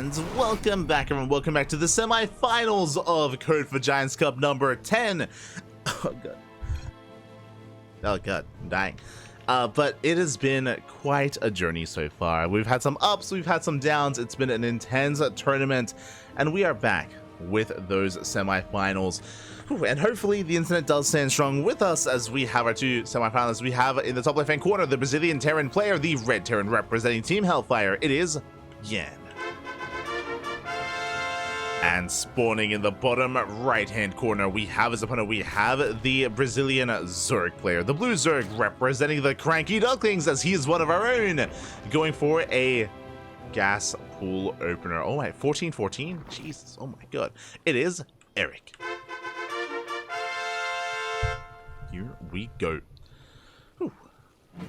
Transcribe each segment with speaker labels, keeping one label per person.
Speaker 1: And welcome back, everyone. Welcome back to the semi-finals of Code for Giants Cup number 10. Oh god. Oh god, I'm dying. But it has been quite a journey so far. We've had some ups, we've had some downs. It's been an intense tournament, and we are back with those semi-finals. And hopefully the internet does stand strong with us as we have our two semi-finalists. We have in the top left-hand corner the Brazilian Terran player, the Red Terran representing Team Hellfire. It is Yan. And spawning in the bottom right-hand corner, we have as opponent, we have the Brazilian Zerg player, the blue Zerg representing the CranKy Ducklings, as he is one of our own, going for a gas pool opener. Oh my, 14-14? Jesus, oh my god. It is Erik. Here we go.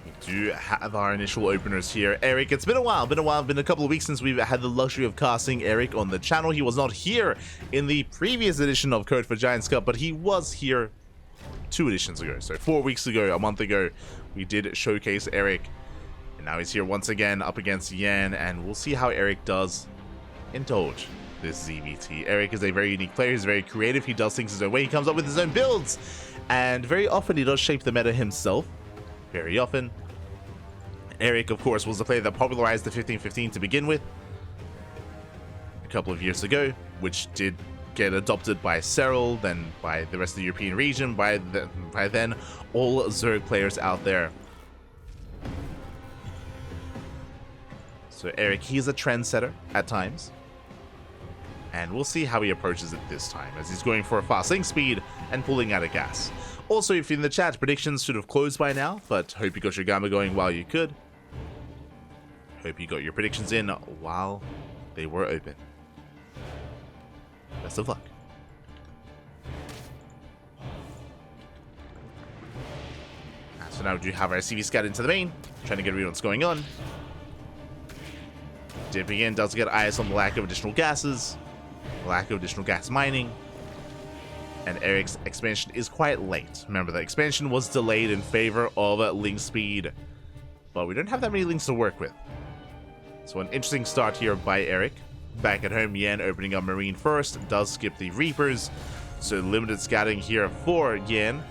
Speaker 1: We do have our initial openers here. Erik, it's been a while, been a couple of weeks since we've had the luxury of casting Erik on the channel. He was not here in the previous edition of Code for Giants Cup, but he was here 2 editions ago. So 4 weeks ago, a month ago, we did showcase Erik. And now he's here once again up against Yan, and we'll see how Erik does indulge this ZvT. Erik is a very unique player, he's very creative, he does things his own way, he comes up with his own builds, and very often he does shape the meta himself. Very often. Erik, of course, was the player that popularized the 15-15 to begin with a couple of years ago, which did get adopted by Cyril, then by the rest of the European region, by then all Zerg players out there. So Erik, he's a trendsetter at times, and we'll see how he approaches it this time, as he's going for a fast link speed and pulling out of gas. Also, if you're in the chat, predictions should have closed by now, but hope you got your gamma going while you could. Hope you got your predictions in while they were open. Best of luck. So now we do have our CV scout into the main, trying to get a read on what's going on. Dipping in does get eyes on the lack of additional gases, lack of additional gas mining. And Erik's expansion is quite late. Remember, the expansion was delayed in favor of link speed, but we don't have that many links to work with. So an interesting start here by Erik. Back at home, Yan opening up Marine first, does skip the Reapers, so limited scouting here for Yan.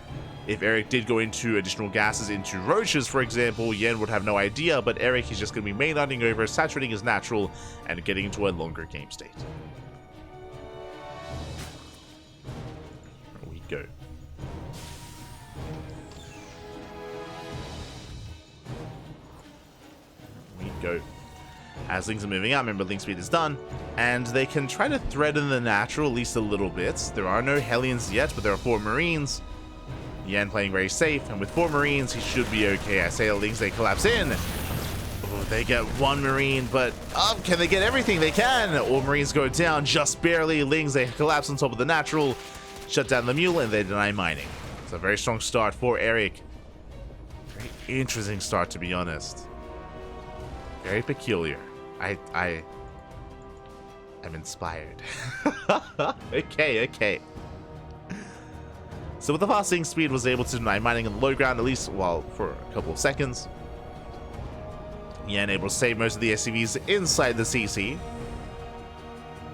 Speaker 1: If Erik did go into additional gases into Roaches, for example, Yan would have no idea, but Erik is just going to be mainlining over, saturating his natural, and getting into a longer game state. Go. We go. As links are moving out, remember link speed is done, and they can try to threaten the natural at least a little bit. There are no Hellions yet, but there are 4 Marines. Yan playing very safe, and with 4 Marines, he should be okay. I say the links, they collapse in. Oh, they get 1 Marine, but can they get everything? They can. All Marines go down just barely. Lings, they collapse on top of the natural. Shut down the mule, and they deny mining. It's a very strong start for Erik. Very interesting start, to be honest. Very peculiar. I'm inspired. Okay. So with the fast link speed, was able to deny mining on the low ground, at least, well, for a couple of seconds. Yan able to save most of the SCVs inside the CC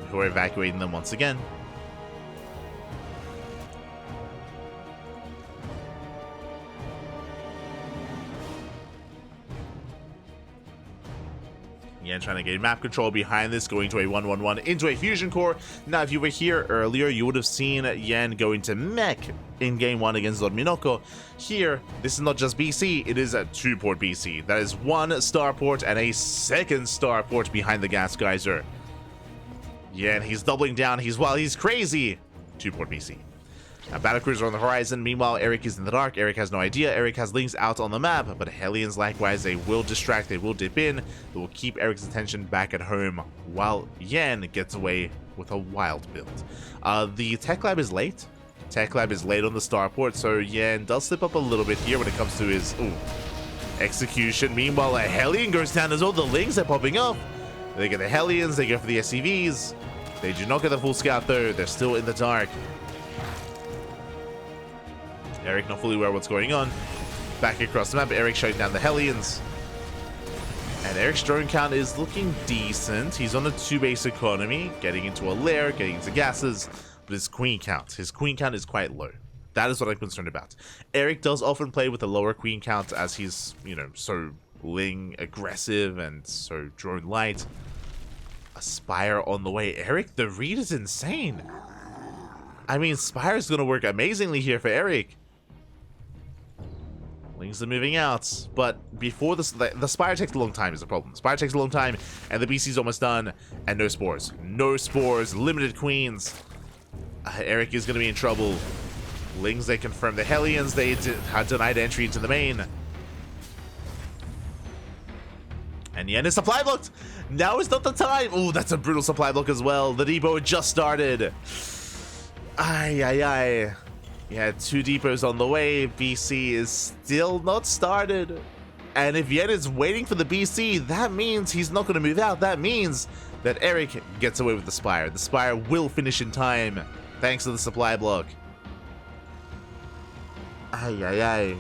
Speaker 1: before evacuating them once again. Yan trying to gain map control behind this, going to a 1-1-1 into a fusion core. Now, if you were here earlier, you would have seen Yan go into mech in game 1 against Dorminoko. Here, this is not just BC, it is a 2-port BC. That is 1 starport and a 2nd starport behind the gas geyser. Yan, he's doubling down. He's crazy. 2-port BC. A battlecruiser on the horizon. Meanwhile, Erik is in the dark. Erik has no idea. Erik has links out on the map, but Hellions likewise, they will distract, they will dip in. They will keep Erik's attention back at home while Yan gets away with a wild build. The tech lab is late. Tech lab is late on the starport, so Yan does slip up a little bit here when it comes to his execution. Meanwhile, a Hellion goes down as well. The links are popping up. They get the Hellions, they go for the SCVs. They do not get the full scout though. They're still in the dark. Erik not fully aware of what's going on. Back across the map, Erik shutting down the Hellions. And Erik's drone count is looking decent. He's on a 2-base economy, getting into a lair, getting into gases, but his queen count is quite low. That is what I'm concerned about. Erik does often play with a lower queen count as he's, you know, so Ling aggressive and so drone light. A Spire on the way. Erik, the read is insane. I mean, Spire is going to work amazingly here for Erik. Lings are moving out, but before this, the Spire takes a long time is the problem. Spire takes a long time, and the BC's almost done, and no spores. No spores, limited queens. Erik is going to be in trouble. Lings, they confirm the Hellions, they had denied entry into the main. And Yen is supply blocked. Now is not the time. Oh, that's a brutal supply block as well. The depot just started. Ay, ay, ay. Yeah, 2 depots on the way. BC is still not started. And if Yen is waiting for the BC, that means he's not going to move out. That means that Erik gets away with the Spire. The Spire will finish in time, thanks to the supply block. Ay, ay, ay.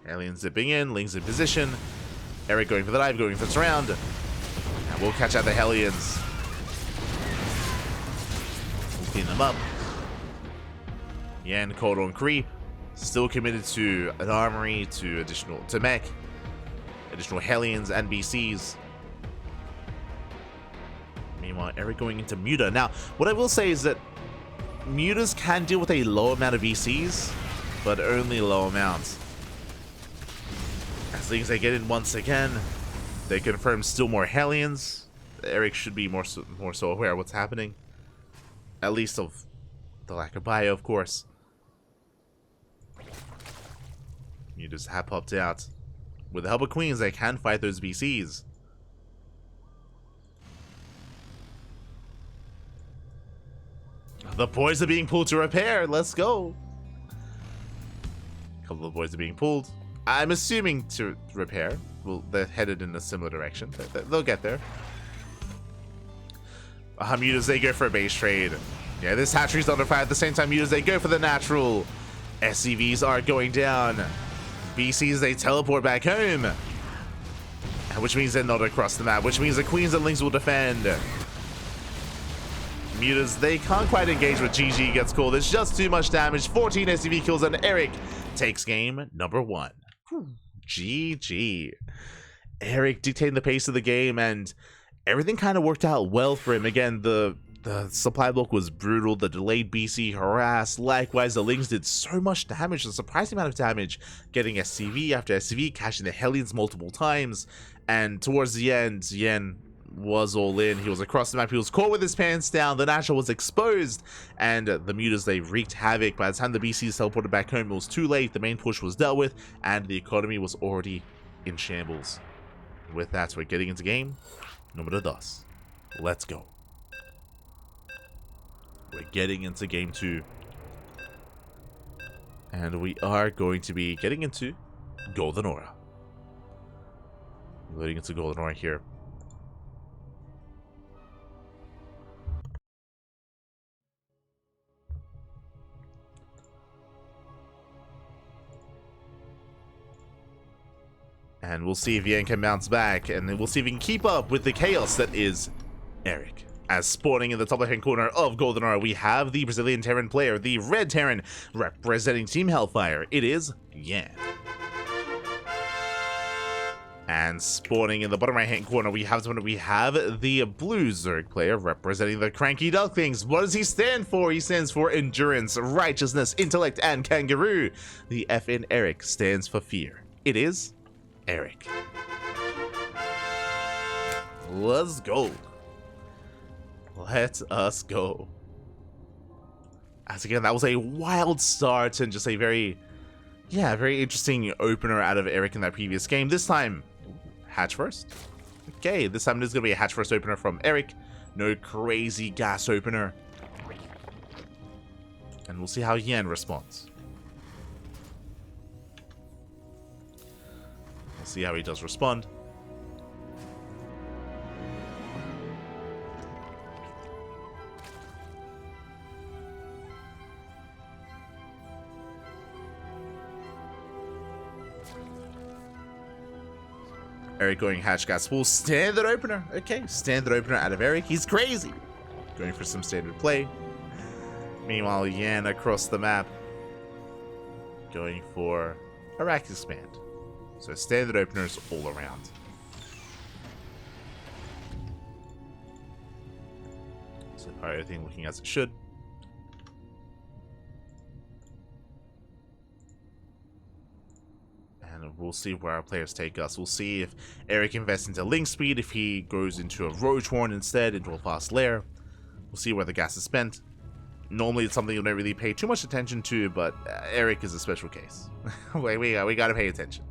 Speaker 1: Alien zipping in, Ling's in position. Erik going for the dive, going for the surround. And we'll catch out the Hellions. We'll clean them up. Yan cold on creep. Still committed to an armory, to mech. Additional Hellions and BCs. Meanwhile, Erik going into Muta. Now, what I will say is that Mutas can deal with a low amount of BCs, but only low amounts. As long as they get in once again, they confirm still more Hellions. Erik should be more so aware of what's happening. At least of the lack of bio, of course. Mutas have popped out. With the help of Queens, they can fight those BCs. The boys are being pulled to repair. Let's go. A couple of boys are being pulled. I'm assuming to repair. Well, they're headed in a similar direction. They'll get there. Mutas, they go for a base trade. Yeah, this hatchery's under fire at the same time. Mutas, they go for the natural. SCVs are going down. BCs, they teleport back home. Which means they're not across the map. Which means the Queens and Lings will defend. Mutas, they can't quite engage with GG gets called. It's just too much damage. 14 SCV kills and Erik takes game number 1. GG. Erik dictating the pace of the game, and everything kind of worked out well for him. Again, the supply block was brutal. The delayed BC harassed. Likewise, the Lings did so much damage, a surprising amount of damage, getting SCV after SCV, catching the Hellions multiple times. And towards the end, Yen was all in. He was across the map. He was caught with his pants down. The natural was exposed, and the Mutas, they wreaked havoc. By the time the BCs teleported back home, it was too late. The main push was dealt with, and the economy was already in shambles. With that, we're getting into game number 2. Let's go. We're getting into game 2, and we are going to be getting into Golden Aura. Loading into Golden Aura here. And we'll see if Yan can bounce back, and then we'll see if he can keep up with the chaos that is Erik. As spawning in the top left-hand corner of Golden Aura, we have the Brazilian Terran player, the Red Terran, representing Team Hellfire. It is Yan. And spawning in the bottom right-hand corner, we have the Blue Zerg player, representing the CranKy Ducklings. What does he stand for? He stands for Endurance, Righteousness, Intellect, and Kangaroo. The F in Erik stands for Fear. It is Erik. Let's go. Let us go. As again, that was a wild start and just a very interesting opener out of Erik in that previous game. This time, hatch first. Okay, this time it is going to be a hatch first opener from Erik. No crazy gas opener. And we'll see how Yan responds. We'll see how he does respond. Erik going hatch gas full. Standard opener. Okay, standard opener out of Erik. He's crazy. Going for some standard play. Meanwhile, Yan across the map going for a rack expand. So standard openers all around. So far everything looking as it should. And we'll see where our players take us. We'll see if Erik invests into link speed, if he goes into a roach horn instead, into a fast lair. We'll see where the gas is spent. Normally it's something you don't really pay too much attention to, but Erik is a special case. we gotta pay attention.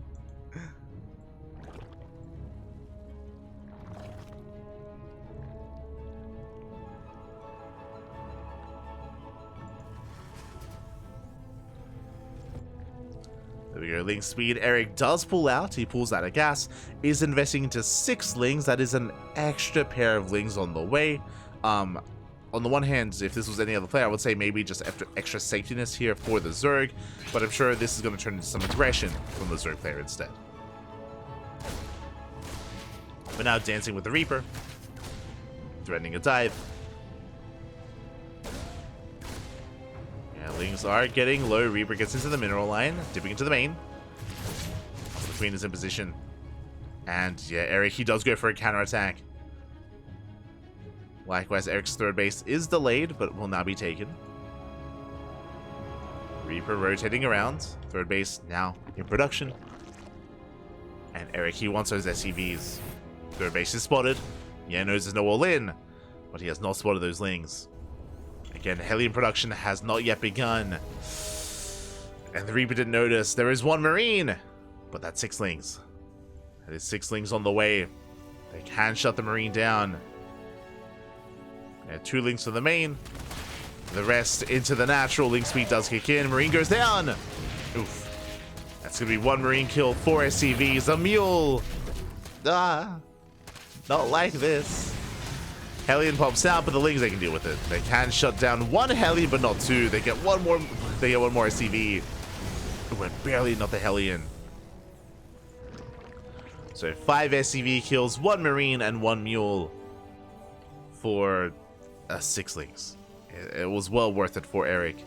Speaker 1: There we go, link speed. Erik does pull out. He pulls out a gas. Is investing into 6 lings. That is an extra pair of lings on the way. On the one hand, if this was any other player, I would say maybe just extra safetiness here for the Zerg, but I'm sure this is going to turn into some aggression from the Zerg player instead. But now dancing with the Reaper, threatening a dive. Yeah, lings are getting low. Reaper gets into the mineral line, dipping into the main. The Queen is in position. And yeah, Erik, he does go for a counterattack. Likewise, Erik's third base is delayed, but will now be taken. Reaper rotating around. Third base now in production. And Erik, he wants those SCVs. Third base is spotted. Yeah, knows there's no all-in, but he has not spotted those lings. Again, Hellion production has not yet begun. And the Reaper didn't notice. There is 1 Marine, but that's 6 lings. That is 6 lings on the way. They can shut the Marine down. Yeah, 2 links to the main. The rest into the natural. Link speed does kick in. Marine goes down. Oof. That's going to be 1 Marine kill, 4 SCVs, a mule. Ah. Not like this. Hellion pops out, but the lings, they can deal with it. They can shut down 1 Heli, but not 2. They get 1 more. They get 1 more SCV. We're barely not the Hellion. So 5 SCV kills, 1 Marine, and 1 mule for 6 lings. It was well worth it for Erik.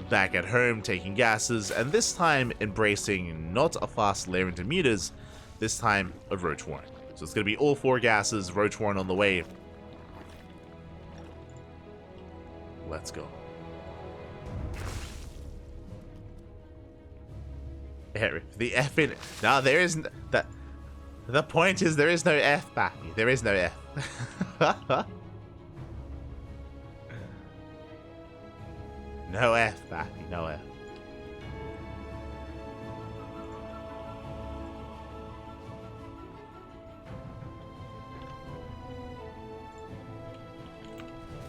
Speaker 1: Back at home, taking gases, and this time embracing not a fast lair into mutas, this time a roach horn. So it's going to be all 4 gases, roach horn on the way. Let's go. Erik, the F in it. No, there isn't. The point is there is no F, Bappy. There is no F. No F, Bappy. No F.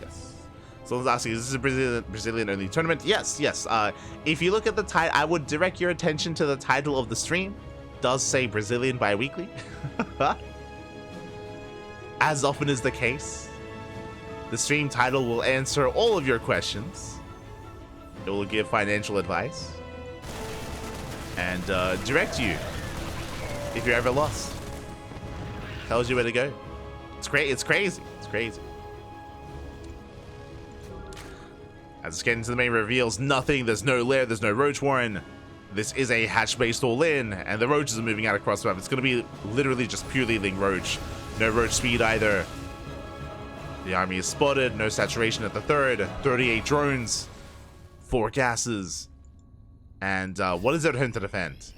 Speaker 1: Yes. Someone's asking, is this a Brazilian only tournament? Yes, yes. If you look at the title, I would direct your attention to the title of the stream. It does say Brazilian Biweekly. As often is the case, the stream title will answer all of your questions. It will give financial advice and direct you if you're ever lost. Tells you where to go. It's great. It's crazy. It's crazy. As it's getting to the main reveals, nothing. There's no lair. There's no roach warren. This is a hatch-based all-in, and the roaches are moving out across the map. It's going to be literally just purely ling roach. No roach speed either. The army is spotted. No saturation at the third. 38 drones. 4 gases. And what is it home to defend?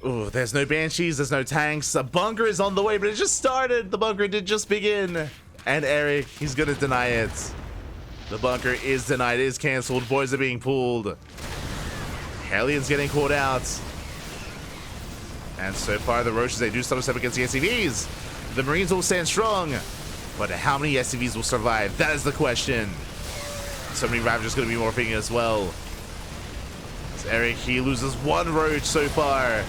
Speaker 1: Ooh, there's no banshees. There's no tanks. A bunker is on the way, but it just started. The bunker did just begin. And Erik, he's going to deny it. The bunker is denied. It is cancelled. Boys are being pulled. Hellion's getting caught out. And so far, the Roaches, they do step against the SCVs. The Marines will stand strong. But how many SCVs will survive? That is the question. So many Ravagers going to be morphing as well. As Erik, he loses 1 Roach so far.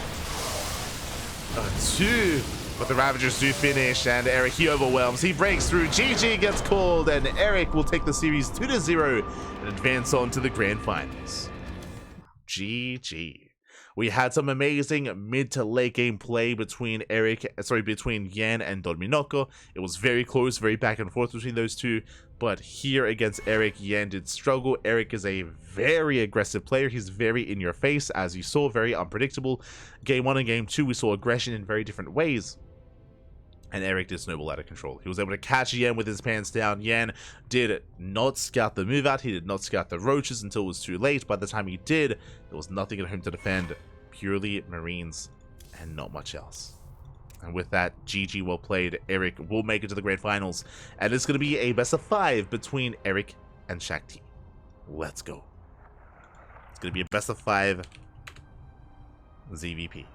Speaker 1: 2. But the Ravagers do finish, and Erik, he overwhelms. He breaks through. GG gets called, and Erik will take the series 2-0 and advance on to the grand finals. GG. We had some amazing mid to late game play between between Yan and Dorminoko. It was very close, very back and forth between those two. But here against Erik, Yan did struggle. Erik is a very aggressive player. He's very in your face, as you saw, very unpredictable. Game 1 and Game 2, we saw aggression in very different ways. And Erik did snowball out of control. He was able to catch Yan with his pants down. Yan did not scout the move out. He did not scout the roaches until it was too late. By the time he did, there was nothing at home to defend. Purely Marines and not much else. And with that, GG, well played. Erik will make it to the Grand Finals. And it's going to be a best of 5 between Erik and YanXII. Let's go. It's going to be a best of 5 ZvP.